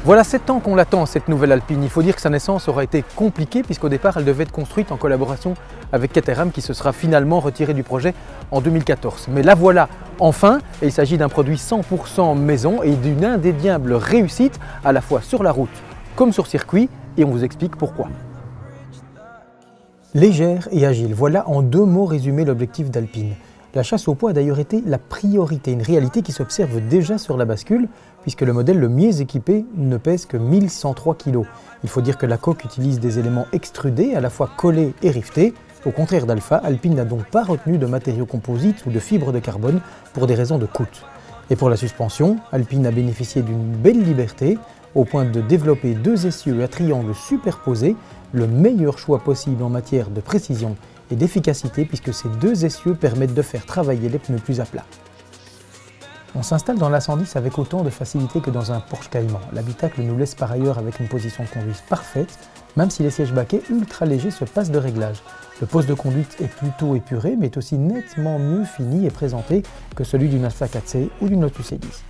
Voilà 7 ans qu'on l'attend, cette nouvelle Alpine. Il faut dire que sa naissance aura été compliquée puisqu'au départ elle devait être construite en collaboration avec Caterham qui se sera finalement retiré du projet en 2014. Mais la voilà enfin, et il s'agit d'un produit 100% maison et d'une indéniable réussite à la fois sur la route comme sur circuit, et on vous explique pourquoi. Légère et agile, voilà en 2 mots résumé l'objectif d'Alpine. La chasse au poids a d'ailleurs été la priorité, une réalité qui s'observe déjà sur la bascule, puisque le modèle le mieux équipé ne pèse que 1103 kg. Il faut dire que la coque utilise des éléments extrudés, à la fois collés et rivetés. Au contraire d'Alpha, Alpine n'a donc pas retenu de matériaux composites ou de fibres de carbone pour des raisons de coût. Et pour la suspension, Alpine a bénéficié d'une belle liberté, au point de développer 2 essieux à triangle superposés, le meilleur choix possible en matière de précision et d'efficacité puisque ces 2 essieux permettent de faire travailler les pneus plus à plat. On s'installe dans l'A110 avec autant de facilité que dans un Porsche Cayman. L'habitacle nous laisse par ailleurs avec une position de conduite parfaite, même si les sièges baquets ultra légers se passent de réglage. Le poste de conduite est plutôt épuré mais est aussi nettement mieux fini et présenté que celui d'une Alfa 4C ou d'une Lotus Elise.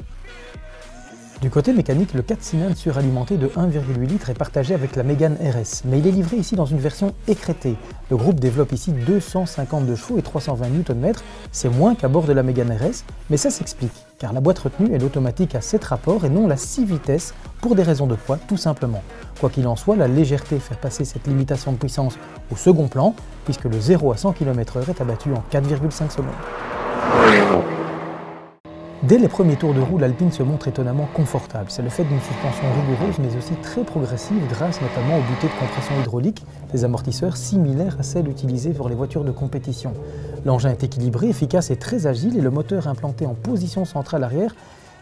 Du côté mécanique, le 4 cylindres suralimenté de 1,8 litres est partagé avec la Mégane RS, mais il est livré ici dans une version écrêtée. Le groupe développe ici 252 chevaux et 320 Nm, c'est moins qu'à bord de la Mégane RS, mais ça s'explique, car la boîte retenue est l'automatique à 7 rapports et non la 6 vitesses, pour des raisons de poids tout simplement. Quoi qu'il en soit, la légèreté fait passer cette limitation de puissance au second plan, puisque le 0 à 100 km/h est abattu en 4,5 secondes. Dès les premiers tours de roue, l'Alpine se montre étonnamment confortable. C'est le fait d'une suspension rigoureuse mais aussi très progressive grâce notamment aux butées de compression hydraulique, des amortisseurs similaires à celles utilisées pour les voitures de compétition. L'engin est équilibré, efficace et très agile et le moteur implanté en position centrale arrière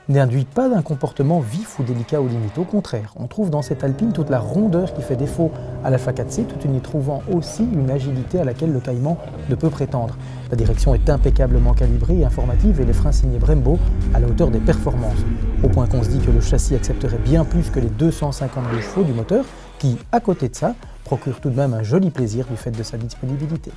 n'induit pas d'un comportement vif ou délicat aux limites. Au contraire, on trouve dans cette Alpine toute la rondeur qui fait défaut à l'Alfa 4C, tout en y trouvant aussi une agilité à laquelle le Cayman ne peut prétendre. La direction est impeccablement calibrée et informative et les freins signés Brembo à la hauteur des performances. Au point qu'on se dit que le châssis accepterait bien plus que les 252 chevaux du moteur qui, à côté de ça, procure tout de même un joli plaisir du fait de sa disponibilité.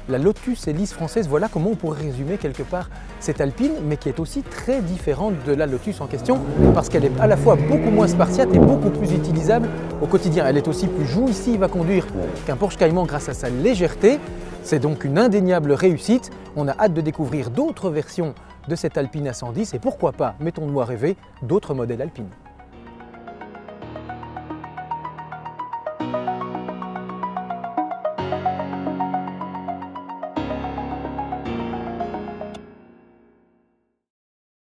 La Lotus Elise française, voilà comment on pourrait résumer quelque part cette Alpine, mais qui est aussi très différente de la Lotus en question, parce qu'elle est à la fois beaucoup moins spartiate et beaucoup plus utilisable au quotidien. Elle est aussi plus jouissive à conduire qu'un Porsche Cayman grâce à sa légèreté. C'est donc une indéniable réussite. On a hâte de découvrir d'autres versions de cette Alpine A110 et pourquoi pas, mettons-nous à rêver, d'autres modèles Alpine.